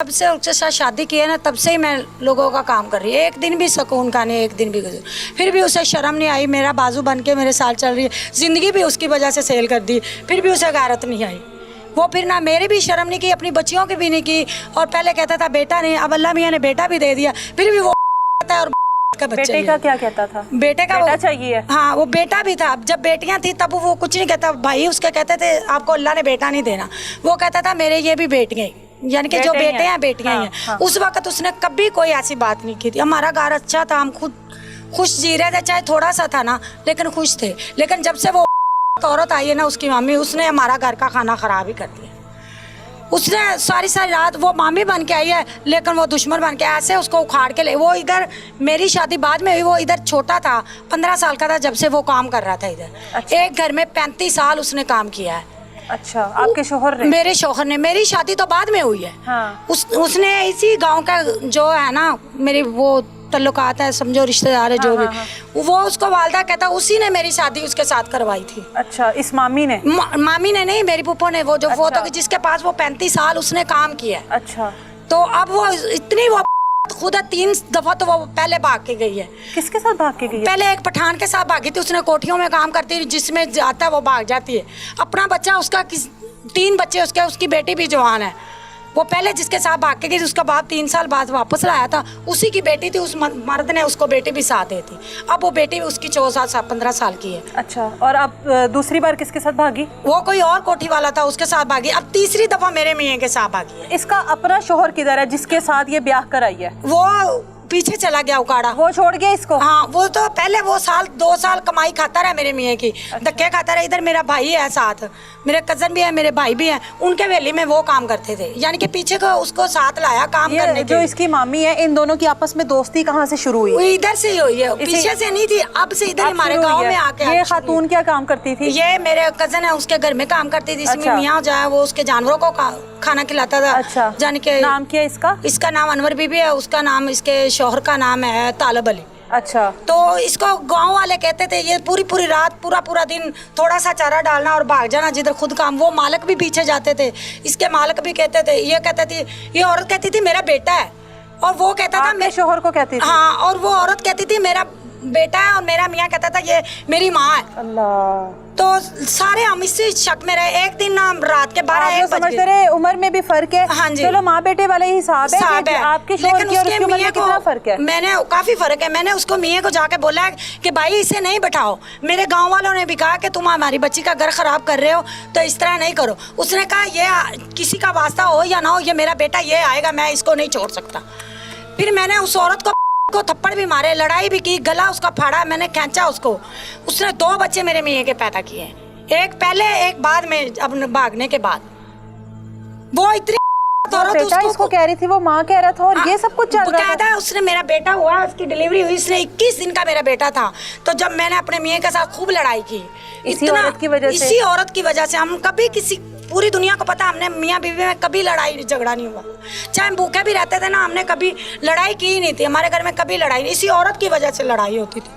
जब से उसके साथ शादी की है ना, तब से ही मैं लोगों का काम कर रही है। एक दिन भी सुकून का नहीं, एक दिन भी गुजर। फिर भी उसे शर्म नहीं आई। मेरा बाजू बन के मेरे साथ चल रही है, ज़िंदगी भी उसकी वजह से सेल कर दी, फिर भी उसे गैरत नहीं आई। वो फिर ना मेरी भी शर्म नहीं की, अपनी बच्चियों की भी नहीं की। और पहले कहता था बेटा नहीं, अब अल्लाह मियाँ ने बेटा भी दे दिया, फिर भी वो है। और का बेटे का क्या कहता था? बेटे का बेटा चाहिए। हाँ, वो बेटा भी था। जब बेटियां थी तब वो कुछ नहीं कहता। भाई उसके कहते थे आपको अल्लाह ने बेटा नहीं देना, वो कहता था मेरे ये भी बेटियां, यानी कि जो बेटे हैं बेटियां ही हैं। हाँ। उस वक्त उसने कभी कोई ऐसी बात नहीं की थी। हमारा घर अच्छा था, हम खुद खुश जी रहे थे, चाहे थोड़ा सा था ना, लेकिन खुश थे। लेकिन जब से वो औरत आई है ना, उसकी मम्मी, उसने हमारा घर का खाना खराब ही कर दिया। उसने सारी सारी रात, वो मामी बन के आई है लेकिन वो दुश्मन बन के ऐसे उसको उखाड़ के ले। वो इधर, मेरी शादी बाद में हुई, वो इधर छोटा था, 15 साल का था जब से वो काम कर रहा था इधर। अच्छा। एक घर में 35 साल उसने काम किया है। अच्छा, आपके शोहर ने? मेरे शौहर ने। मेरी शादी तो बाद में हुई है। हाँ। उसने इसी गांव का जो है ना, मेरी वो तल्लुकात है, समझो रिश्तेदार है जो भी, वो उसको वालदा कहता, उसी ने मेरी शादी उसके साथ करवाई थी। अच्छा, इस मामी ने? मामी ने नहीं, मेरी पुप्पो ने। वो जो अच्छा। वो तो जिसके पास वो 35 साल उसने काम किया। अच्छा। तो अब वो इतनी वो खुद 3 दफा तो वो पहले भाग के गई है। किसके साथ भाग के गई है? पहले एक पठान के साथ भागी थी। उसने कोठियों में काम करती थी, जिसमें जाता है वो भाग जाती है। अपना बच्चा उसका 3 बच्चे उसके, उसकी बेटी भी जवान है। वो पहले जिसके साथ भाग के गई, उसका बाप 3 साल बाद वापस लाया था, उसी की बेटी थी। उस मर्द ने उसको बेटी भी साथ दी थी। अब वो बेटी उसकी 15 साल की है। अच्छा, और अब दूसरी बार किसके साथ भागी? वो कोई और कोठी वाला था, उसके साथ भागी। अब तीसरी दफा मेरे मियाँ के साथ भागी है। इसका अपना शोहर किधर है जिसके साथ ये ब्याह कराई है? वो पीछे चला गया उकाड़ा। वो छोड़ गया इसको? हाँ, वो तो पहले वो 2 साल कमाई खाता रहा मेरे मियाँ की। अच्छा। धक्के खाता रहा। इधर मेरा भाई है साथ, मेरे कजन भी है, मेरे भाई भी हैं। उनके वेली में वो काम करते थे, यानी कि पीछे को उसको साथ लाया काम करने जो के। इसकी मामी है, इन दोनों की आपस में दोस्ती कहाँ से शुरू हुई? वो इधर से ही हुई है, पीछे से नहीं थी, अब से इधर हमारे गाँव में आके। ये खातून क्या काम करती थी? ये मेरे कजन है, उसके घर में काम करती थी। इसमें अच्छा। मियाँ जो है वो उसके जानवरों को खाना खिलाता था। अच्छा, यानी कि नाम क्या है इसका? इसका नाम अनवर बीबी है, उसका नाम, इसके शौहर का नाम है तालब अली। अच्छा। तो इसको गांव वाले कहते थे, ये पूरी रात पूरा दिन थोड़ा सा चारा डालना और भाग जाना जिधर खुद काम। वो मालिक भी पीछे जाते थे, इसके मालिक भी कहते थे, ये कहते थे, ये औरत कहती थी मेरा बेटा है, और वो कहता था मेरे शोहर को कहती थी? हाँ, और वो औरत कहती थी मेरा बेटा है, और मेरा मियाँ कहता था ये मेरी माँ है। अल्लाह। तो सारे हम इसी शक में रहे। एक दिन ना रात के 12-1 बजे, समझते रहे उम्र में भी फर्क है। हाँ जी। चलो माँ बेटे वाले हिसाब है, आपके शोहर की और उसकी उम्र में कितना फर्क है? मैंने काफी फर्क है। मैंने उसको मियाँ को जाके बोला कि भाई इसे नहीं बैठाओ। मेरे गांव वालों ने भी कहा कि तुम हमारी बच्ची का घर खराब कर रहे हो, तो इस तरह नहीं करो। उसने कहा ये किसी का वास्ता हो या ना हो, ये मेरा बेटा, ये आएगा, मैं इसको नहीं छोड़ सकता। फिर मैंने उस औरत को थप्पड़ भी मारे, लड़ाई भी की, गला उसका फाड़ा, मैंने खींचा उसको। उसने 2 बच्चे मेरे मियाँ के पैदा किए, एक पहले एक बाद में, अब भागने के बाद। वो इतनी बेटा इसको कह रही थी, वो माँ कह रहा था, और ये सब कुछ चल रहा था। उसने मेरा बेटा हुआ, उसकी डिलीवरी हुई, इसने 21 दिन का मेरा बेटा था। तो जब मैंने अपने मियाँ के साथ खूब लड़ाई की, इसी औरत की वजह से? इसी औरत की वजह से। हम कभी किसी, पूरी दुनिया को पता, हमने मियाँ बीवी में कभी लड़ाई झगड़ा नहीं हुआ। चाहे हम भूखे भी रहते थे ना, हमने कभी लड़ाई की ही नहीं थी। हमारे घर में कभी लड़ाई नहीं, इसी औरत की वजह से लड़ाई होती थी।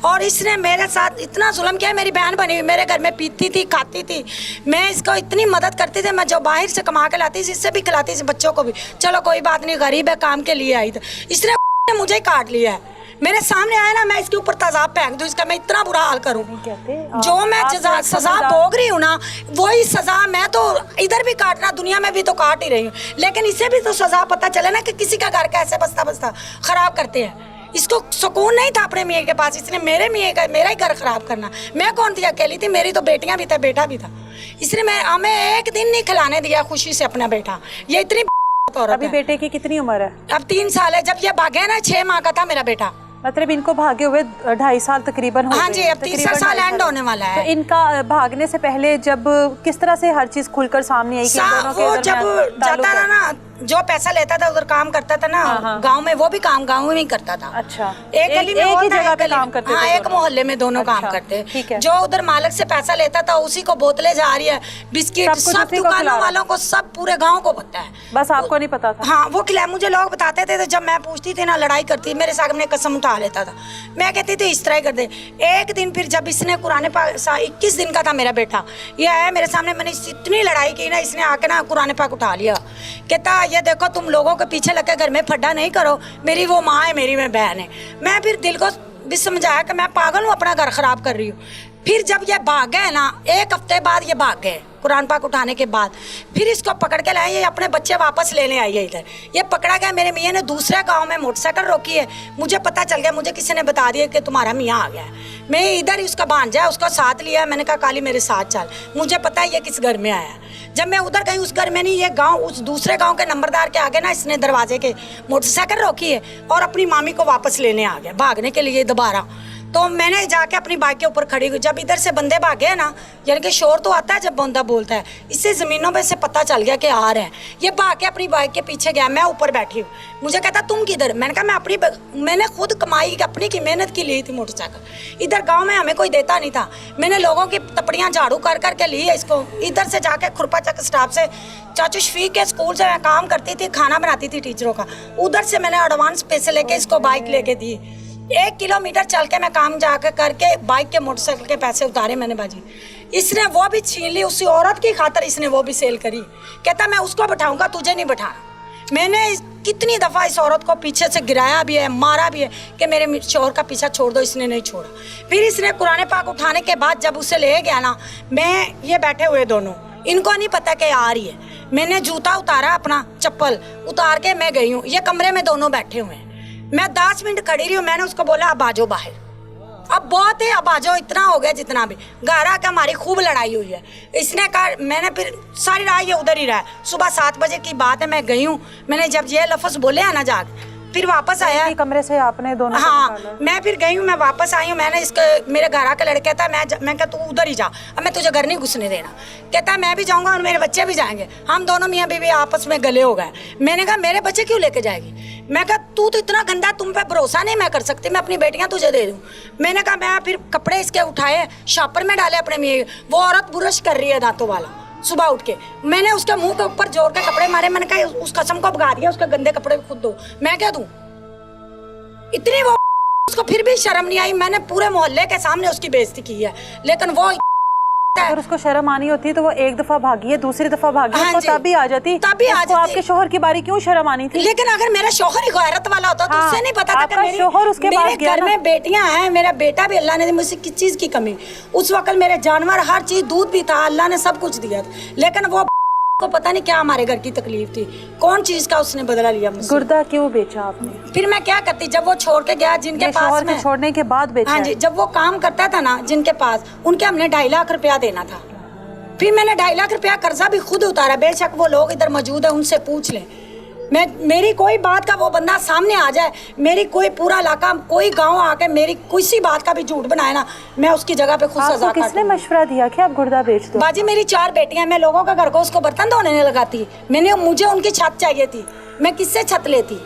और इसने मेरे साथ इतना जुल्म किया। मेरी बहन बनी हुई मेरे घर में पीती थी, खाती थी, मैं इसको इतनी मदद करती थी। मैं जो बाहर से कमा के लाती थी, इससे भी खिलाती थी, बच्चों को भी। चलो कोई बात नहीं, गरीब है, काम के लिए आई थी। इसने मुझे ही काट लिया है। मेरे सामने आया ना, मैं इसके ऊपर तेजाब फेंक दूं, इसका मैं इतना बुरा हाल करूं। जो मैं सजा भोग रही हूँ ना, वही सजा मैं तो इधर भी काटना, दुनिया में भी तो काट ही रही हूँ। लेकिन इसे भी तो सजा पता चले ना कि किसी का घर कैसे बस्ता खराब करते हैं। इसको सुकून नहीं था अपने मियाँ के पास, इसने मेरे मियाँ का, मेरा ही घर खराब करना। मैं कौन थी अकेली थी, मेरी तो बेटियां भी था, बेटा भी था। इसने हमें एक दिन नहीं खिलाने दिया खुशी से अपना बेटा। ये इतनी अभी बेटे की कितनी उम्र है? अब 3 साल है। जब ये भागे ना, 6 माह का था मेरा बेटा। मतलब इनको भागे हुए 2.5 साल तकरीबन हो गए। हाँ जी, अब 3 साल एंड होने वाला है। तो इनका भागने से पहले जब किस तरह से हर चीज खुलकर सामने आई? वो जब जाता था ना, जो पैसा लेता था उधर काम करता था ना, गांव में, वो भी काम गांव में ही करता था। अच्छा, एक गली में, एक ही जगह पे काम करते थे? हाँ, एक मोहल्ले में दोनों काम करते। ठीक है। जो उधर मालिक से पैसा लेता था, उसी को बोतलें जा रही है, बिस्किट, सब दुकानों वालों को, सब पूरे गाँव को पता है, बस आपको नहीं पता था? हाँ, वो खिलाया। मुझे लोग बताते थे, तो जब मैं पूछती थी ना, लड़ाई करती, मेरे सामने कसम उठा लेता था। मैं कहती थी इस तरह कर दे। एक दिन फिर जब इसने कुरान पाक, 21 दिन का था मेरा बेटा, ये आया मेरे सामने, मैंने इतनी लड़ाई की ना, इसने आके ना कुरान पाक उठा लिया, कहता ये देखो तुम लोगों के पीछे लग के घर में फड्डा नहीं करो, मेरी वो माँ है, मेरी मैं बहन है। मैं फिर दिल को भी समझाया कि मैं पागल हूँ, अपना घर खराब कर रही हूँ। फिर जब ये भाग गए ना, 1 हफ्ते बाद ये भाग गए कुरान पाक उठाने के बाद, फिर इसको पकड़ के लाए, ये अपने बच्चे वापस लेने आई है इधर। ये पकड़ा गया, मेरे मियाँ ने दूसरे गांव में मोटरसाइकिल रोकी है, मुझे पता चल गया, मुझे किसी ने बता दिया कि तुम्हारा मियाँ आ गया है। मैं इधर ही उसका भांजा उसको साथ लिया, मैंने कहा काली मेरे साथ चल, मुझे पता है ये किस घर में आया। जब मैं उधर गई उस घर में नहीं, ये गांव उस दूसरे गांव के नंबरदार के आगे ना इसने दरवाजे के मोटरसाइकिल रोकी है और अपनी मामी को वापस लेने आ गया भागने के लिए दोबारा। तो मैंने जाके अपनी बाइक के ऊपर खड़ी हुई, जब इधर से बंदे भागे ना, यानी कि शोर तो आता है जब बंदा बोलता है, इससे ज़मीनों में से पता चल गया कि आ रहे हैं। ये भाग के अपनी बाइक के पीछे गया, मैं ऊपर बैठी हूँ। मुझे कहता तुम किधर? मैंने कहा मैंने खुद कमाई अपनी की मेहनत की ली थी मोटरसाइकिल, इधर गाँव में हमें कोई देता नहीं था। मैंने लोगों की तपड़ियाँ झाड़ू कर करके ली है इसको। इधर से जाके खुरपाचक स्टाफ से, चाचू शफीक के स्कूल से मैं काम करती थी, खाना बनाती थी टीचरों का, उधर से मैंने एडवांस पैसे लेके इसको बाइक लेके दी। 1 किलोमीटर चल के मैं काम जाकर करके बाइक के मोटरसाइकिल के पैसे उतारे मैंने बाजी। इसने वो भी छीन ली, उसी औरत की खातर इसने वो भी सेल करी। कहता मैं उसको बैठाऊंगा, तुझे नहीं बैठाना। मैंने कितनी दफ़ा इस औरत को पीछे से गिराया भी है, मारा भी है कि मेरे शोहर का पीछा छोड़ दो, इसने नहीं छोड़ा। फिर इसने कुरान पाक उठाने के बाद जब उसे ले गया ना, मैं ये बैठे हुए दोनों, इनको नहीं पता कि आ रही है। मैंने जूता उतारा, अपना चप्पल उतार के मैं गई हूँ, ये कमरे में दोनों बैठे हुए हैं। मैं 10 मिनट खड़ी रही हूँ, मैंने उसको बोला अब आ जाओ बाहर, अब बहुत है, अब आ जाओ, इतना हो गया जितना भी। घर आकर हमारी खूब लड़ाई हुई है। इसने कहा, मैंने फिर सारी रात ये उधर ही रहा। सुबह 7 बजे की बात है, मैं गई हूँ, मैंने जब ये लफ्ज़ बोले है ना जाके, फिर वापस आया कमरे से आपने दोनों को हाँ, निकाला। मैं फिर गई हूँ, मैं वापस आई हूँ। मैंने इसके मेरे घर आके लड़के था, मैं कहा तू उधर ही जा, अब मैं तुझे घर नहीं घुसने देना। कहता मैं भी जाऊँगा और मेरे बच्चे भी जाएंगे। हम दोनों मियाँ बीवी आपस में गले हो गए। मैंने कहा मेरे बच्चे क्यों लेके जाएगी? मैं कहा तू तो इतना गंदा, तुम पे भरोसा नहीं मैं कर सकती, मैं अपनी बेटियाँ तुझे दे दूँ। मैंने कहा मैं फिर कपड़े इसके उठाए, शॉपर में डाले अपने मियाँ। वो औरत बुरश कर रही है दांतों वाला, सुबह उठ के मैंने उसके मुंह के ऊपर जोर के कपड़े मारे। मैंने कहा उस कसम को भगा दिया, उसके गंदे कपड़े खुद दो, मैं क्या दूँ? इतनी वो, उसको फिर भी शर्म नहीं आई। मैंने पूरे मोहल्ले के सामने उसकी बेइज्जती की है, लेकिन वो अगर उसको शर्म आनी होती तो वो 1 दफा भागी है, दूसरी दफा भागी हाँ उसको तब भी आ जाती। तभी आ जाती। आपके शोहर की बारी क्यों शर्म आनी थी? लेकिन अगर मेरा शोहर ही गैरत वाला होता तो उससे नहीं पता था कि मेरी शोहर उसके मेरे घर में बेटियां हैं, मेरा बेटा भी, अल्लाह ने मुझसे किस चीज की कमी। उस वक्त मेरे जानवर हर चीज, दूध भी था, अल्लाह ने सब कुछ दिया था, लेकिन वो को पता नहीं क्या हमारे घर की तकलीफ थी, कौन चीज का उसने बदला लिया मुझसे। गुर्दा क्यों बेचा आपने? फिर मैं क्या करती, जब वो छोड़ के गया जिनके पास में, छोड़ने के बाद बेचा? हाँ जी, जब वो काम करता था ना जिनके पास, उनके हमने 2.5 लाख रुपया देना था। फिर मैंने 2.5 लाख रुपया कर्जा भी खुद उतारा। बेशक वो लोग इधर मौजूद है, उनसे पूछ लें। मेरी कोई बात का वो बंदा सामने आ जाए, मेरी कोई पूरा इलाका, कोई गांव आके मेरी किसी बात का भी झूठ बनाए ना, मैं उसकी जगह पे खुद सजा काटूं। किसने मशवरा दिया कि आप गुर्दा बेच दो? बाजी मेरी 4 बेटियां, मैं लोगों का घर को उसको बर्तन धोने नहीं लगाती। मुझे उनकी छत चाहिए थी, मैं किससे छत लेती?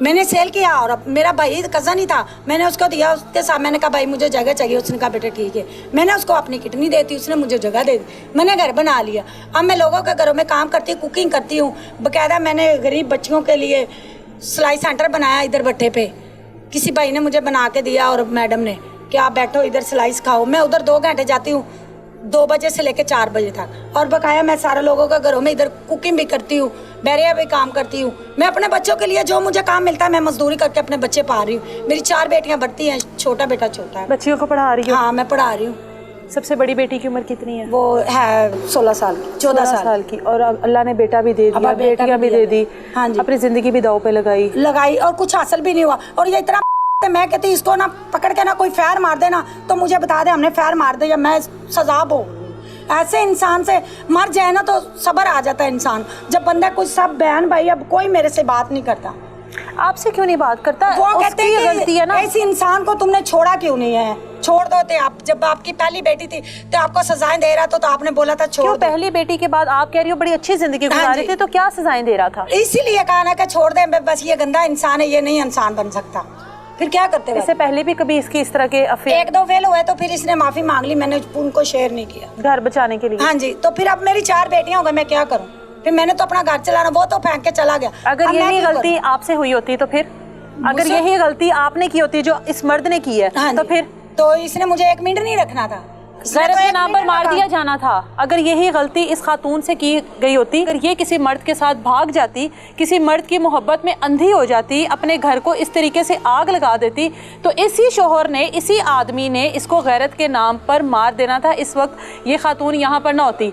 मैंने सेल किया और अब मेरा भाई कज़न ही था, मैंने उसको दिया, उसके साथ मैंने कहा भाई मुझे जगह चाहिए। उसने कहा बेटा ठीक है। मैंने उसको अपनी किडनी देती, उसने मुझे जगह दे दी, मैंने घर बना लिया। अब मैं लोगों के घरों में काम करती हूँ, कुकिंग करती हूँ। बाकायदा मैंने गरीब बच्चियों के लिए सिलाई सेंटर बनाया इधर भट्टे पे, किसी भाई ने मुझे बना के दिया और मैडम ने कि आप बैठो इधर सिलाई सिखाओ। मैं उधर 2 घंटे जाती हूँ, 2 बजे से लेकर 4 बजे तक, और बकाया मैं सारे लोगों के घरों में इधर कुकिंग भी करती हूँ, बैरिया भी काम करती हूँ। मैं अपने बच्चों के लिए जो मुझे काम मिलता है मैं मजदूरी करके अपने बच्चे पढ़ा रही हूँ। मेरी 4 बेटियाँ बढ़ती हैं, छोटा बेटा छोटा है। बच्चियों को पढ़ा रही हूँ? हाँ मैं पढ़ा रही हूँ। सबसे बड़ी बेटी की उम्र कितनी है? वो है 16 साल की, 14 साल की। और अब अल्लाह ने बेटा भी दे दिया, बेटियाँ भी दे दी। हाँ जी, अपनी जिंदगी भी दाव पे लगाई और कुछ हासिल भी नहीं हुआ। और ये इतना मैं कहती इसको ना पकड़ के ना कोई फायर मार दे ना, तो मुझे बता दे हमने फायर मार दे या मैं सजा हो। ऐसे इंसान से मर जाए ना तो सब्र आ जाता है इंसान। जब बंदा कुछ, सब बहन भाई, अब कोई मेरे से बात नहीं करता। आपसे क्यों नहीं बात करता? वो कहते हैं गलती है ना, ऐसी इंसान को तुमने छोड़ा क्यों नहीं है? छोड़ दो थे आप। जब आपकी पहली बेटी थी तो आपको सजाएं दे रहा था, तो आपने बोला था छोड़ दो। पहली बेटी के बाद आप कह रही हो बड़ी अच्छी जिंदगी गुजारी थी, तो क्या सजाएं दे रहा था? इसीलिए कहा ना कि छोड़ दे, बस ये गंदा इंसान है, ये नहीं इंसान बन सकता। फिर क्या करते? इससे पहले भी कभी इसकी इस तरह के अफेयर 1-2 फेल हुए, तो फिर इसने माफी मांग ली, मैंने उनको शेयर नहीं किया घर बचाने के लिए। हाँ जी, तो फिर अब मेरी 4 बेटियां हो गई, मैं क्या करूं? फिर मैंने तो अपना घर चलाना, वो तो फेंक के चला गया। अगर यही गलती आपसे हुई होती तो फिर, अगर यही गलती आपने की होती जो इस मर्द ने की है, हाँ तो फिर तो इसने मुझे 1 मिनट नहीं रखना था। गैरत के नाम पर मार दिया जाना था। अगर यही गलती इस खातून से की गई होती, अगर ये किसी मर्द के साथ भाग जाती, किसी मर्द की मोहब्बत में अंधी हो जाती, अपने घर को इस तरीके से आग लगा देती, तो इसी शोहर ने, इसी आदमी ने इसको गैरत के नाम पर मार देना था। इस वक्त ये खातून यहाँ पर ना होती।